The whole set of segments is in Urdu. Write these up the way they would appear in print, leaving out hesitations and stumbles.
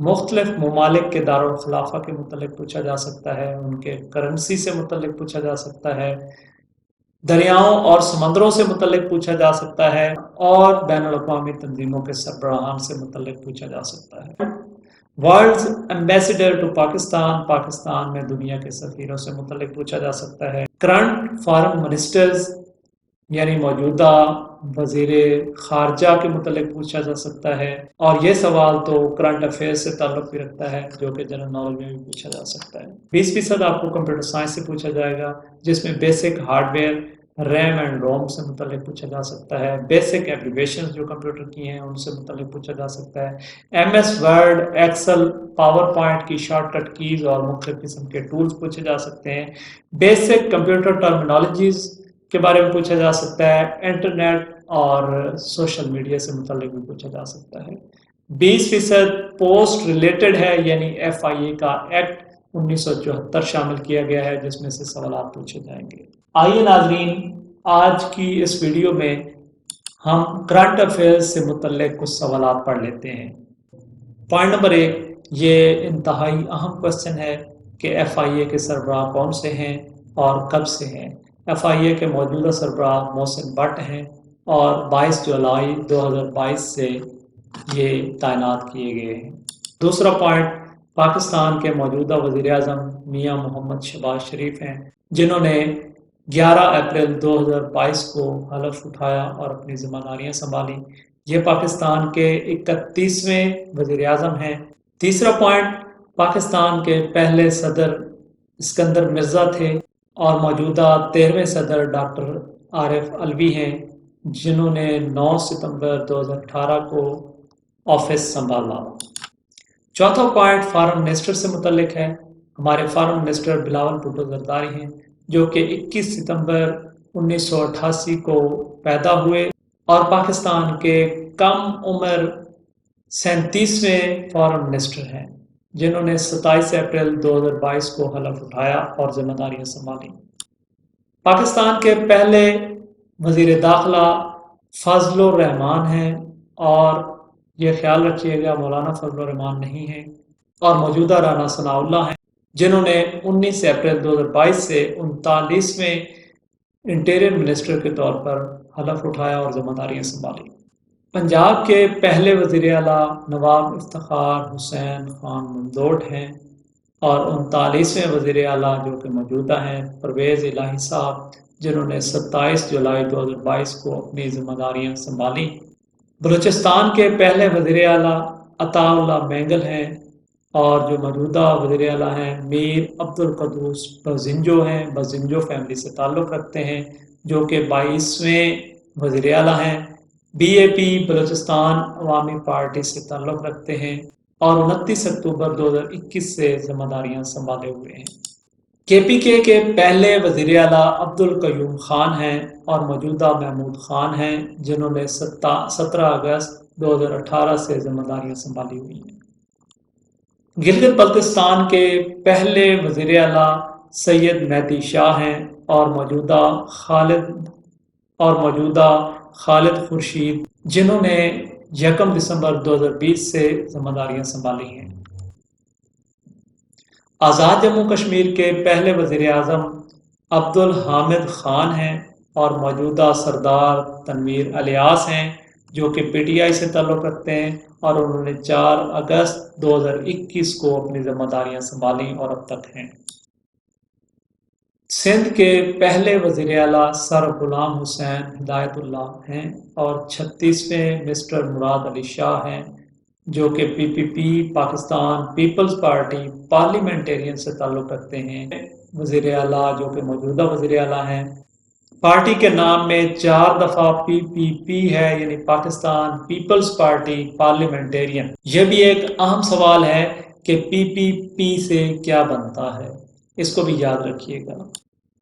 مختلف ممالک کے دارالخلافہ کے متعلق پوچھا جا سکتا ہے، ان کے کرنسی سے متعلق پوچھا جا سکتا ہے، دریاؤں اور سمندروں سے متعلق پوچھا جا سکتا ہے، اور بین الاقوامی تنظیموں کے سربراہان سے متعلق پوچھا جا سکتا ہے۔ World's ambassador to Pakistan, Pakistan میں دنیا کے سفیروں سے متعلق پوچھا جا سکتا ہے۔ کرنٹ فارن منسٹرز یعنی موجودہ وزیر خارجہ کے متعلق پوچھا جا سکتا ہے، اور یہ سوال تو کرنٹ افیئر سے تعلق بھی رکھتا ہے جو کہ جنرل نالج میں بھی پوچھا جا سکتا ہے۔ 20% آپ کو کمپیوٹر سائنس سے پوچھا جائے گا، جس میں basic hardware, RAM and ROM سے متعلق پوچھا جا سکتا ہے، بیسک ایپلیکیشن جو کمپیوٹر کی ہیں ان سے متعلق پوچھا جا سکتا ہے، M S word, excel, PowerPoint کی شارٹ کٹ کیز اور مختلف قسم کے ٹولز پوچھے جا سکتے ہیں، بیسک کمپیوٹر ٹرمینالوجیز کے بارے میں پوچھا جا سکتا ہے، انٹرنیٹ اور سوشل میڈیا سے متعلق بھی پوچھا جا سکتا ہے۔ 20% پوسٹ ریلیٹڈ ہے، یعنی FIA کا ایکٹ 1974 شامل کیا گیا ہے، جس میں سے سوالات پوچھے جائیں گے۔ آئیے ناظرین، آج کی اس ویڈیو میں ہم کرنٹ افیئرز سے متعلق کچھ سوالات پڑھ لیتے ہیں۔ پوائنٹ نمبر 1، یہ انتہائی اہم کوشچن ہے کہ FIA کے سربراہ کون سے ہیں اور کب سے ہیں۔ FIA کے موجودہ سربراہ محسن بٹ ہیں اور 22 جولائی 2022 سے یہ تعینات کیے گئے ہیں۔ دوسرا پوائنٹ، پاکستان کے موجودہ وزیر اعظم میاں محمد شہباز شریف ہیں، جنہوں نے 11 اپریل 2022 کو حلف اٹھایا اور اپنی ذمہ داریاں سنبھالی۔ یہ پاکستان کے 31ویں وزیر اعظم ہیں۔ تیسرا پوائنٹ، پاکستان کے پہلے صدر اسکندر مرزا تھے اور موجودہ 13ویں صدر ڈاکٹر عارف علوی ہیں، جنہوں نے 9 ستمبر 2018 کو آفس سنبھالا۔ چوتھا پوائنٹ فارن منسٹر سے متعلق ہے۔ ہمارے فارن منسٹر بلاول بھٹو زرداری ہیں، جو کہ 21 ستمبر 1988 کو پیدا ہوئے اور پاکستان کے کم عمر 37ویں فارن منسٹر ہیں، جنہوں نے 27 اپریل 2022 کو حلف اٹھایا اور ذمہ داریاں سنبھالی۔ پاکستان کے پہلے وزیر داخلہ فضل الرحمان ہیں، اور یہ خیال رکھیے گا مولانا فضل الرحمان نہیں ہیں، اور موجودہ رانا ثناء اللہ ہیں، جنہوں نے 19 اپریل 2022 سے 39ویں انٹیریم منسٹر کے طور پر حلف اٹھایا اور ذمہ داریاں سنبھالی۔ پنجاب کے پہلے وزیر اعلیٰ نواب افتخار حسین خان ممدوٹ ہیں، اور 39ویں وزیر اعلیٰ جو کہ موجودہ ہیں پرویز الہی صاحب، جنہوں نے 27 جولائی 2022 کو اپنی ذمہ داریاں سنبھالی۔ بلوچستان کے پہلے وزیر اعلیٰ عطا اللہ مینگل ہیں، اور جو موجودہ وزیر اعلیٰ ہیں میر عبدالقدوس بزنجو ہیں، بزنجو فیملی سے تعلق رکھتے ہیں، جو کہ 22ویں وزیر اعلیٰ ہیں۔ BAP بلوچستان عوامی پارٹی سے تعلق رکھتے ہیں اور 29 اکتوبر 2021 سے ذمہ داریاں سنبھالے ہوئے ہیں۔ KPK کے پہلے وزیر اعلیٰ عبدالقیوم خان ہیں اور موجودہ محمود خان ہیں، جنہوں نے 17 اگست 2018 سے ذمہ داریاں سنبھالی ہوئی ہیں۔ گلگت بلتستان کے پہلے وزیر اعلیٰ سید مہدی شاہ ہیں، اور موجودہ خالد خورشید، جنہوں نے 1 دسمبر 2020 سے ذمہ داریاں سنبھالی ہیں۔ آزاد جموں کشمیر کے پہلے وزیر اعظم عبدالحامد خان ہیں، اور موجودہ سردار تنویر الیاس ہیں، جو کہ PTI سے تعلق رکھتے ہیں، اور انہوں نے 4 اگست 2021 کو اپنی ذمہ داریاں سنبھالی اور اب تک ہیں۔ سندھ کے پہلے وزیر اعلیٰ سر غلام حسین ہدایت اللہ ہیں، اور 36ویں مسٹر مراد علی شاہ ہیں، جو کہ PPP Pakistan Peoples Party Parliamentarians سے تعلق رکھتے ہیں۔ وزیر اعلیٰ جو کہ موجودہ وزیر اعلیٰ ہیں، پارٹی کے نام میں 4 دفعہ PPP ہے، یعنی پاکستان پیپلز پارٹی پارلیمنٹیرین۔ یہ بھی ایک اہم سوال ہے کہ PPP سے کیا بنتا ہے، اس کو بھی یاد رکھیے گا۔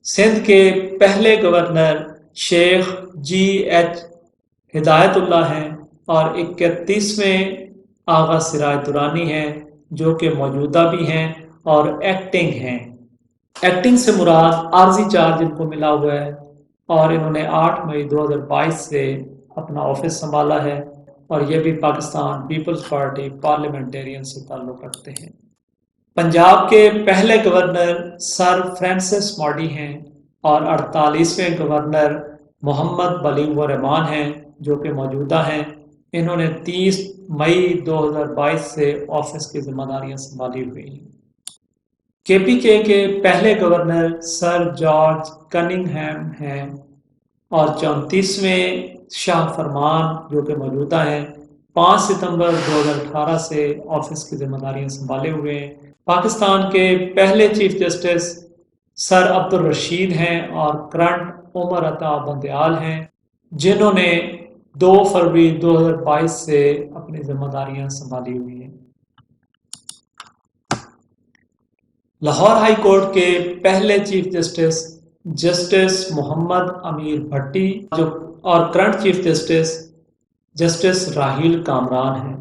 سندھ کے پہلے گورنر شیخ GH ہدایت اللہ ہیں، اور 31ویں آغا سراج درانی ہیں، جو کہ موجودہ بھی ہیں اور ایکٹنگ ہیں۔ ایکٹنگ سے مراد عارضی چارج ان کو ملا ہوا ہے، اور انہوں نے 8 مئی 2022 سے اپنا آفس سنبھالا ہے۔ اور یہ بھی پاکستان پیپلز پارٹی پارلیمنٹیرین سے تعلق رکھتے ہیں۔ پنجاب کے پہلے گورنر سر فرانسس ماڈی ہیں اور 48ویں گورنر محمد بلیغ الرحمان ہیں جو کہ موجودہ ہیں۔ انہوں نے 30 مئی 2022 سے آفس کی ذمہ داریاں سنبھالی ہوئی ہیں۔ کے پہلے گورنر سر جارج کننگھیم ہیں اور 34ویں شاہ فرمان جو کہ موجودہ ہیں 5 ستمبر 2018 سے آفس کی ذمہ داریاں سنبھالے ہوئے ہیں۔ پاکستان کے پہلے چیف جسٹس سر عبدالرشید ہیں اور کرنٹ عمر عطا بندیال ہیں جنہوں نے 2 فروری 2022 سے اپنی ذمہ داریاں سنبھالی ہوئی ہیں۔ لاہور ہائی کورٹ کے پہلے چیف جسٹس جسٹس محمد امیر بھٹی اور current chief justice justice Raheel Kamran ہیں۔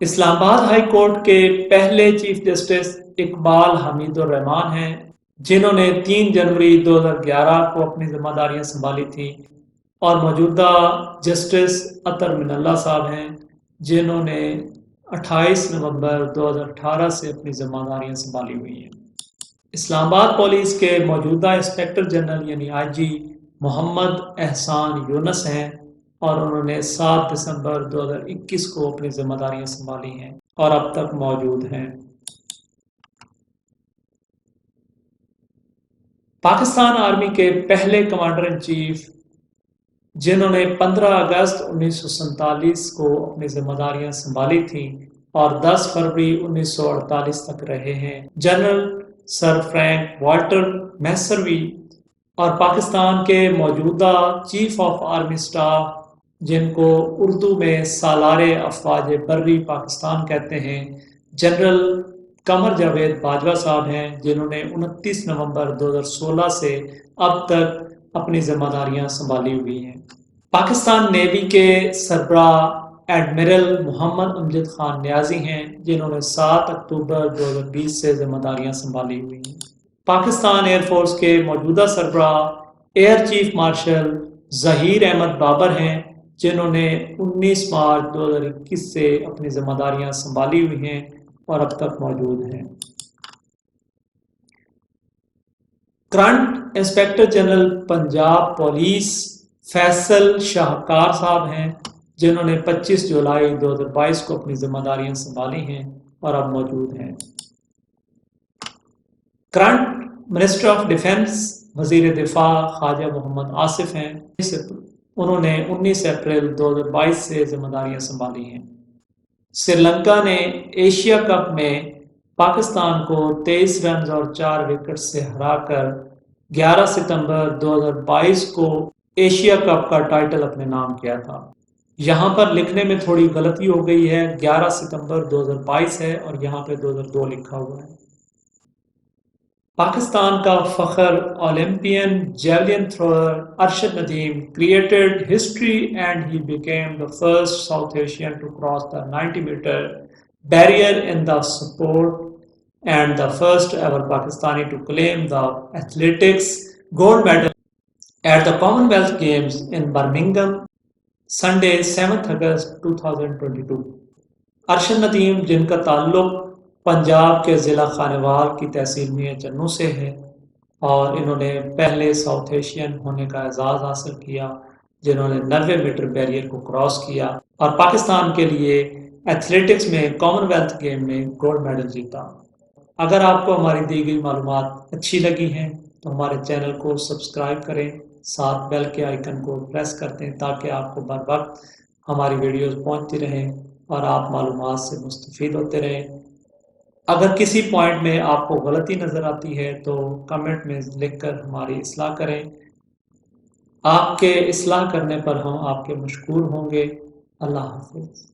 اسلام آباد ہائی کورٹ کے پہلے چیف جسٹس اقبال حمید الرحمان ہیں جنہوں نے 3 جنوری 2011 کو اپنی ذمہ داریاں سنبھالی تھیں، اور موجودہ جسٹس اطہر من اللہ صاحب ہیں جنہوں نے 28 نومبر 2018 سے اپنی ذمہ داریاں سنبھالی ہوئی ہیں۔ اسلام آباد پولیس کے موجودہ انسپکٹر جنرل یعنی آئی جی محمد احسان یونس ہیں اور انہوں نے 7 دسمبر 2021 کو اپنی ذمہ داریاں سنبھالی ہیں اور اب تک موجود ہیں۔ پاکستان آرمی کے پہلے کمانڈر ان چیف جنہوں نے 15 اگست 1947 کو اپنی ذمہ داریاں سنبھالی تھیں اور 10 فروری 1948 تک رہے ہیں، general sir Frank Walter Messervy, اور پاکستان کے موجودہ چیف آف آرمی سٹاف جن کو اردو میں سالار افواج بری پاکستان کہتے ہیں، جنرل قمر جاوید باجوہ صاحب ہیں جنہوں نے 29 نومبر 2016 سے اب تک اپنی ذمہ داریاں سنبھالی ہوئی ہیں۔ پاکستان نیوی کے سربراہ ایڈمرل محمد امجد خان نیازی ہیں جنہوں نے 7 اکتوبر 2020 سے ذمہ داریاں سنبھالی ہوئی ہیں۔ پاکستان ایئر فورس کے موجودہ سربراہ air chief marshal Zaheer Ahmed Babar ہیں جنہوں نے 19 مارچ 2021 سے اپنی ذمہ داریاں سنبھالی ہوئی ہیں اور اب تک موجود ہیں۔ Current inspector general Punjab police Faisal شاہکار صاحب ہیں جنہوں نے 25 جولائی 2022 کو اپنی ذمہ داریاں سنبھالی ہیں اور اب موجود ہیں۔ کرنٹ منسٹر آف ڈیفنس وزیر دفاع خواجہ محمد آصف ہیں، انہوں نے 19 اپریل 2022 سے ذمہ داریاں سنبھالی ہیں۔ سری لنکا نے ایشیا کپ میں پاکستان کو 23 رنز اور 4 وکٹ سے ہرا کر 11 ستمبر 2022 کو ایشیا کپ کا ٹائٹل اپنے نام کیا تھا۔ یہاں پر لکھنے میں تھوڑی غلطی ہو گئی ہے، 11 ستمبر 2022 ہے اور یہاں پہ 2002 لکھا ہوا ہے۔ پاکستان کا فخر Olympian javelin thrower Arshad Nadeem created history and he became the first South Asian to cross the 90-meter barrier in the sport and the first ever Pakistani to claim the athletics gold medal at the Commonwealth Games in Birmingham, Sunday 7th August 2022۔ Arshad Nadeem جن کا تعلق پنجاب کے ضلع خانوال کی تحصیل میاں چنو سے ہے اور انہوں نے پہلے ساؤتھ ایشین ہونے کا اعزاز حاصل کیا جنہوں نے 90 میٹر بیریئر کو کراس کیا اور پاکستان کے لیے ایتھلیٹکس میں کامن ویلتھ گیم میں گولڈ میڈل جیتا۔ اگر آپ کو ہماری دی گئی معلومات اچھی لگی ہیں تو ہمارے چینل کو سبسکرائب کریں، ساتھ بیل کے آئیکن کو پریس کر دیں تاکہ آپ کو بر وقت ہماری ویڈیوز پہنچتی رہیں اور آپ معلومات سے مستفید ہوتے رہیں۔ اگر کسی پوائنٹ میں آپ کو غلطی نظر آتی ہے تو کمنٹ میں لکھ کر ہماری اصلاح کریں۔ آپ کے اصلاح کرنے پر ہم آپ کے مشکور ہوں گے۔ اللہ حافظ۔